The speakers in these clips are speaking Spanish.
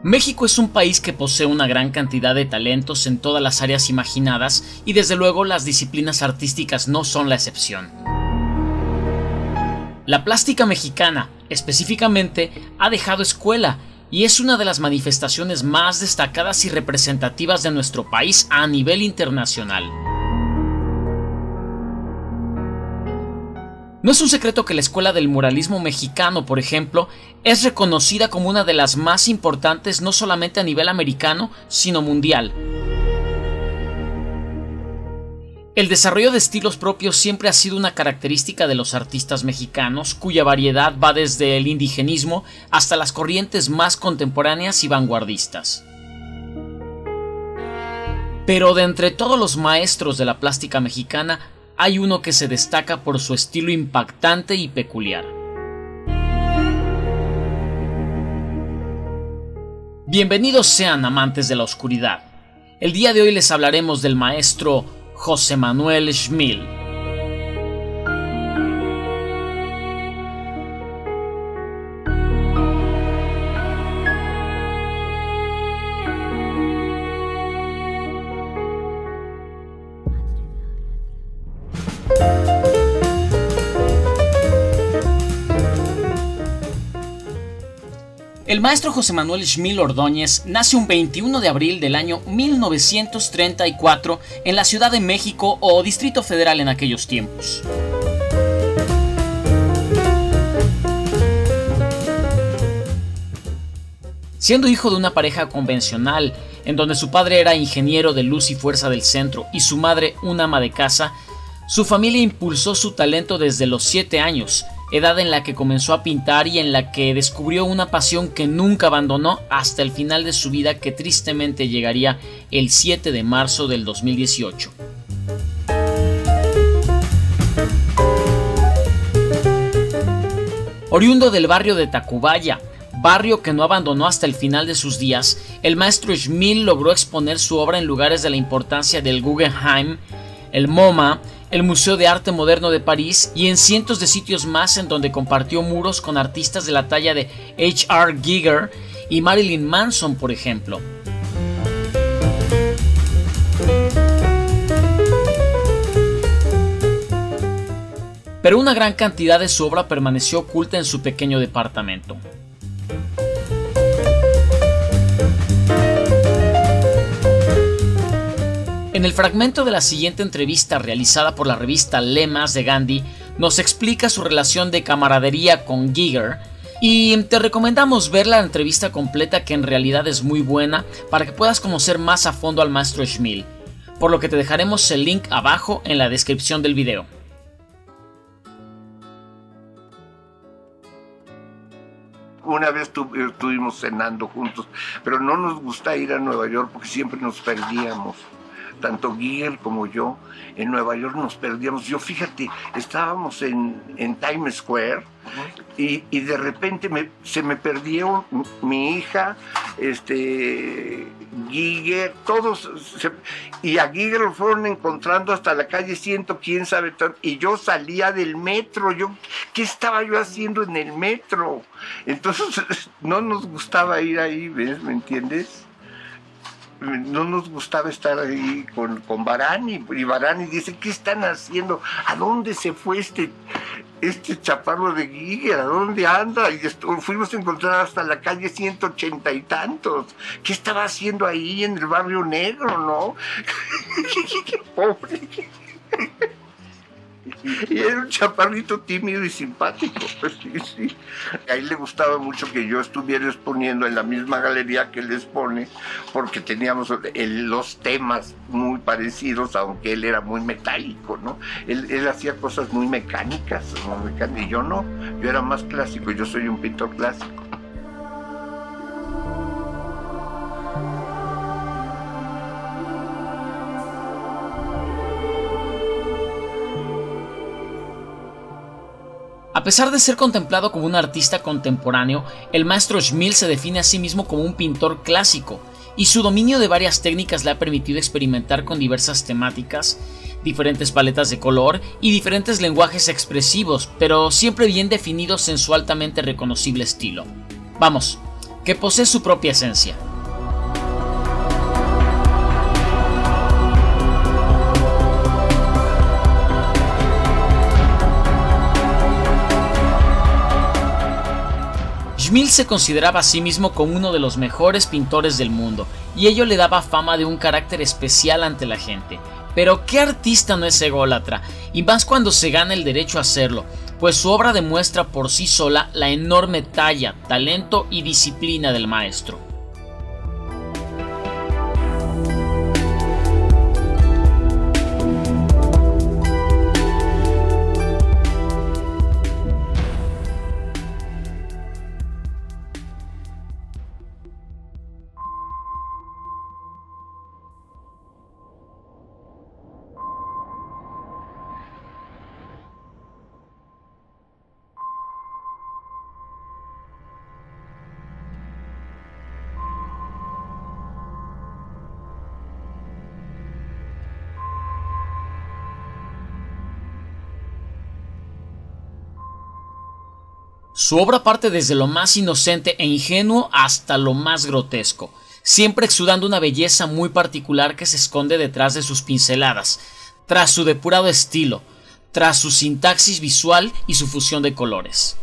México es un país que posee una gran cantidad de talentos en todas las áreas imaginadas y desde luego las disciplinas artísticas no son la excepción. La plástica mexicana, específicamente, ha dejado escuela y es una de las manifestaciones más destacadas y representativas de nuestro país a nivel internacional. No es un secreto que la Escuela del Muralismo Mexicano, por ejemplo, es reconocida como una de las más importantes no solamente a nivel americano, sino mundial. El desarrollo de estilos propios siempre ha sido una característica de los artistas mexicanos, cuya variedad va desde el indigenismo hasta las corrientes más contemporáneas y vanguardistas. Pero de entre todos los maestros de la plástica mexicana, hay uno que se destaca por su estilo impactante y peculiar. Bienvenidos sean, amantes de la oscuridad. El día de hoy les hablaremos del maestro José Manuel Schmil. El maestro José Manuel Schmil Ordóñez nace un 21 de abril del año 1934 en la Ciudad de México o Distrito Federal en aquellos tiempos. Siendo hijo de una pareja convencional, en donde su padre era ingeniero de luz y fuerza del centro y su madre una ama de casa, su familia impulsó su talento desde los 7 años, edad en la que comenzó a pintar y en la que descubrió una pasión que nunca abandonó hasta el final de su vida, que tristemente llegaría el 7 de marzo del 2018. Oriundo del barrio de Tacubaya, barrio que no abandonó hasta el final de sus días, el maestro Schmil logró exponer su obra en lugares de la importancia del Guggenheim, el MoMA, el Museo de Arte Moderno de París y en cientos de sitios más, en donde compartió muros con artistas de la talla de H.R. Giger y Marilyn Manson, por ejemplo. Pero una gran cantidad de su obra permaneció oculta en su pequeño departamento. En el fragmento de la siguiente entrevista realizada por la revista Lemas de Gandhi, nos explica su relación de camaradería con Giger y te recomendamos ver la entrevista completa, que en realidad es muy buena, para que puedas conocer más a fondo al maestro Schmil, por lo que te dejaremos el link abajo en la descripción del video. Una vez estuvimos cenando juntos, pero no nos gusta ir a Nueva York porque siempre nos perdíamos. Tanto Giger como yo, en Nueva York nos perdíamos. Yo, fíjate, estábamos en Times Square y de repente se me perdió mi hija, Giger, todos, y a Giger lo fueron encontrando hasta la calle 100, quién sabe tanto, y yo salía del metro. ¿Qué estaba yo haciendo en el metro? Entonces no nos gustaba ir ahí, ¿ves? ¿Me entiendes? No nos gustaba estar ahí con Varani, y Varani dice: ¿qué están haciendo? ¿A dónde se fue este chaparro de Giger? ¿A dónde anda? Y fuimos a encontrar hasta la calle 180 y tantos. ¿Qué estaba haciendo ahí en el barrio negro, no? ¡Qué pobre! Y era un chaparrito tímido y simpático. Sí. A él le gustaba mucho que yo estuviera exponiendo en la misma galería que él expone, porque teníamos los temas muy parecidos, aunque él era muy metálico, ¿no? Él hacía cosas muy mecánicas, y yo no. Yo era más clásico, yo soy un pintor clásico. A pesar de ser contemplado como un artista contemporáneo, el maestro Schmil se define a sí mismo como un pintor clásico, y su dominio de varias técnicas le ha permitido experimentar con diversas temáticas, diferentes paletas de color y diferentes lenguajes expresivos, pero siempre bien definidos en su altamente reconocible estilo. Vamos, que posee su propia esencia. Schmil se consideraba a sí mismo como uno de los mejores pintores del mundo, y ello le daba fama de un carácter especial ante la gente. Pero ¿qué artista no es ególatra? Y más cuando se gana el derecho a hacerlo, pues su obra demuestra por sí sola la enorme talla, talento y disciplina del maestro. Su obra parte desde lo más inocente e ingenuo hasta lo más grotesco, siempre exudando una belleza muy particular que se esconde detrás de sus pinceladas, tras su depurado estilo, tras su sintaxis visual y su fusión de colores.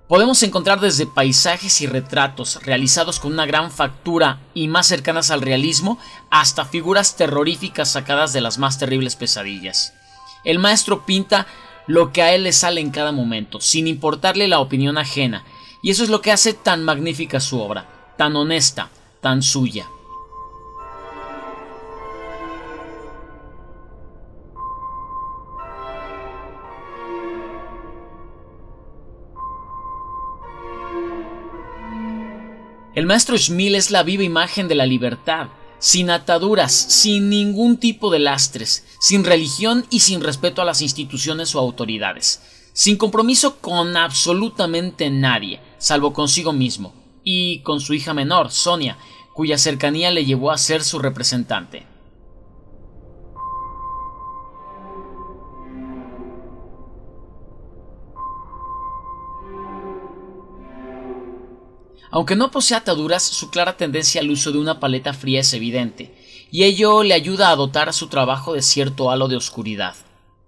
Podemos encontrar desde paisajes y retratos realizados con una gran factura y más cercanas al realismo, hasta figuras terroríficas sacadas de las más terribles pesadillas. El maestro pinta lo que a él le sale en cada momento, sin importarle la opinión ajena, y eso es lo que hace tan magnífica su obra, tan honesta, tan suya. El maestro Schmil es la viva imagen de la libertad, sin ataduras, sin ningún tipo de lastres, sin religión y sin respeto a las instituciones o autoridades, sin compromiso con absolutamente nadie, salvo consigo mismo, y con su hija menor, Sonia, cuya cercanía le llevó a ser su representante. Aunque no posee ataduras, su clara tendencia al uso de una paleta fría es evidente, y ello le ayuda a dotar a su trabajo de cierto halo de oscuridad.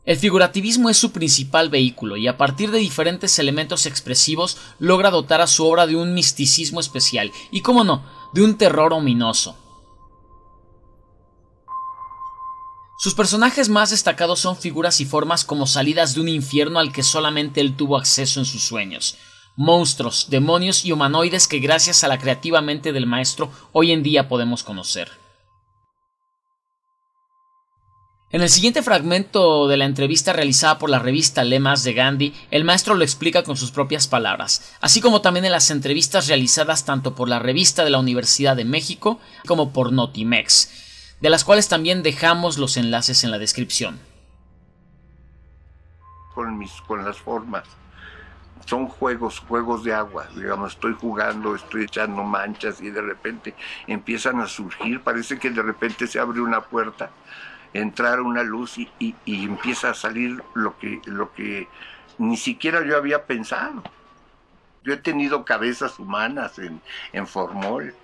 El figurativismo es su principal vehículo, y a partir de diferentes elementos expresivos logra dotar a su obra de un misticismo especial, y cómo no, de un terror ominoso. Sus personajes más destacados son figuras y formas como salidas de un infierno al que solamente él tuvo acceso en sus sueños. Monstruos, demonios y humanoides que gracias a la creativa mente del maestro hoy en día podemos conocer. En el siguiente fragmento de la entrevista realizada por la revista Lemas de Gandhi, el maestro lo explica con sus propias palabras, así como también en las entrevistas realizadas tanto por la revista de la Universidad de México como por Notimex, de las cuales también dejamos los enlaces en la descripción. Con las formas. Son juegos de agua, digamos, estoy jugando, estoy echando manchas y de repente empiezan a surgir, parece que de repente se abre una puerta, entrar una luz y empieza a salir lo que ni siquiera yo había pensado. Yo he tenido cabezas humanas en formol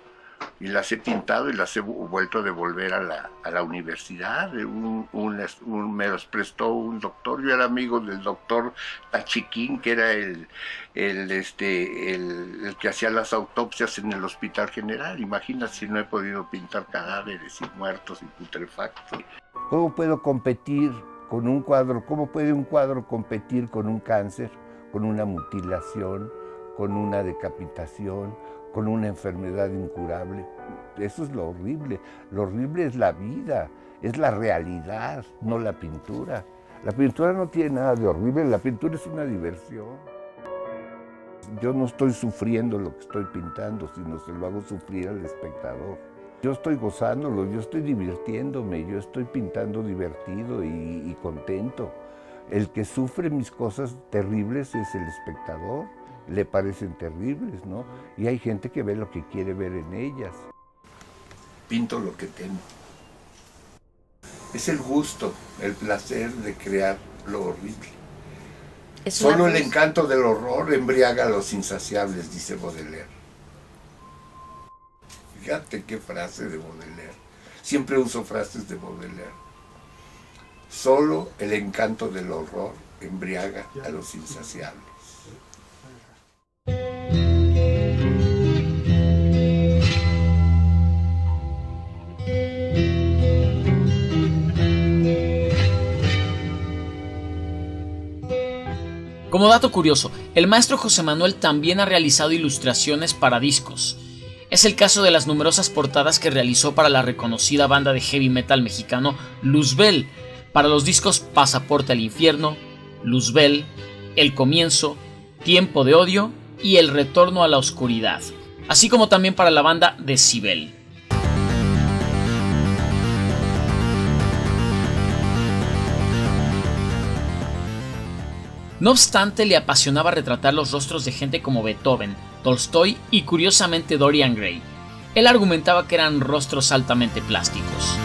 y las he pintado y las he vuelto a devolver a la universidad. Me los prestó un doctor. Yo era amigo del doctor Tachiquín, que era el que hacía las autopsias en el Hospital General. Imagínate si no he podido pintar cadáveres y muertos y putrefactos. ¿Cómo puedo competir con un cuadro? ¿Cómo puede un cuadro competir con un cáncer, con una mutilación, con una decapitación, con una enfermedad incurable? Eso es lo horrible. Lo horrible es la vida, es la realidad, no la pintura. La pintura no tiene nada de horrible, la pintura es una diversión. Yo no estoy sufriendo lo que estoy pintando, sino se lo hago sufrir al espectador. Yo estoy gozándolo, yo estoy divirtiéndome, yo estoy pintando divertido y contento. El que sufre mis cosas terribles es el espectador. Le parecen terribles, ¿no? Y hay gente que ve lo que quiere ver en ellas. Pinto lo que temo. Es el gusto, el placer de crear lo horrible. Es Solo una el encanto del horror embriaga a los insaciables, dice Baudelaire. Fíjate qué frase de Baudelaire. Siempre uso frases de Baudelaire. Solo el encanto del horror embriaga a los insaciables. Como dato curioso, el maestro José Manuel también ha realizado ilustraciones para discos. Es el caso de las numerosas portadas que realizó para la reconocida banda de heavy metal mexicano Luzbel, para los discos Pasaporte al Infierno, Luzbel, El Comienzo, Tiempo de Odio y El Retorno a la Oscuridad, así como también para la banda Decibel. No obstante, le apasionaba retratar los rostros de gente como Beethoven, Tolstoy y curiosamente Dorian Gray. Él argumentaba que eran rostros altamente plásticos.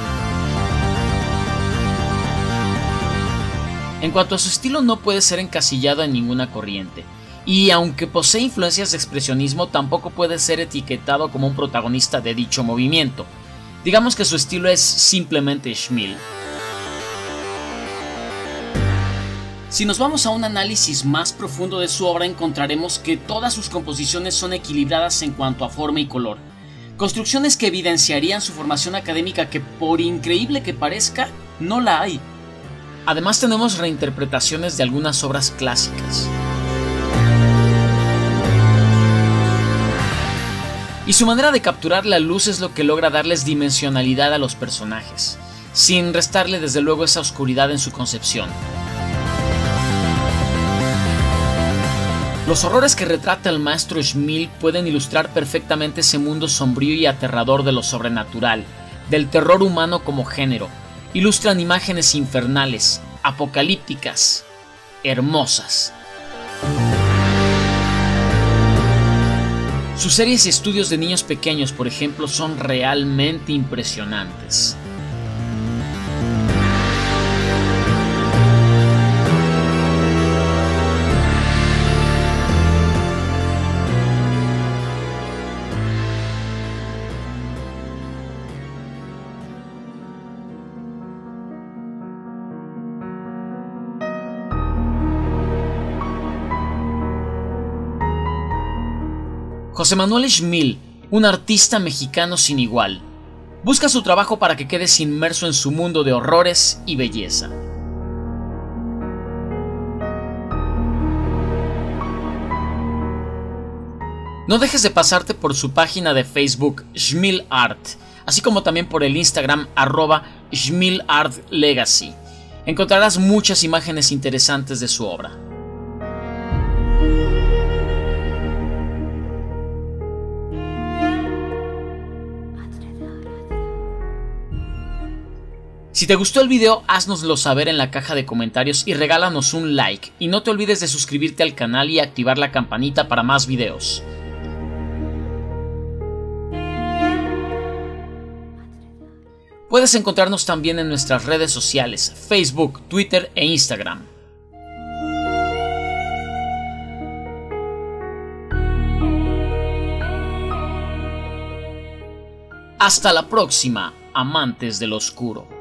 En cuanto a su estilo, no puede ser encasillado en ninguna corriente, y aunque posee influencias de expresionismo, tampoco puede ser etiquetado como un protagonista de dicho movimiento. Digamos que su estilo es simplemente Schmil. Si nos vamos a un análisis más profundo de su obra, encontraremos que todas sus composiciones son equilibradas en cuanto a forma y color. Construcciones que evidenciarían su formación académica que, por increíble que parezca, no la hay. Además tenemos reinterpretaciones de algunas obras clásicas. Y su manera de capturar la luz es lo que logra darles dimensionalidad a los personajes, sin restarle desde luego esa oscuridad en su concepción. Los horrores que retrata el maestro Schmil pueden ilustrar perfectamente ese mundo sombrío y aterrador de lo sobrenatural, del terror humano como género. Ilustran imágenes infernales, apocalípticas, hermosas. Sus series y estudios de niños pequeños, por ejemplo, son realmente impresionantes. José Manuel Schmil, un artista mexicano sin igual. Busca su trabajo para que quedes inmerso en su mundo de horrores y belleza. No dejes de pasarte por su página de Facebook Schmil Art, así como también por el Instagram @SchmilArtLegacy. Encontrarás muchas imágenes interesantes de su obra. Si te gustó el video, haznoslo saber en la caja de comentarios y regálanos un like. Y no te olvides de suscribirte al canal y activar la campanita para más videos. Puedes encontrarnos también en nuestras redes sociales, Facebook, Twitter e Instagram. Hasta la próxima, amantes del oscuro.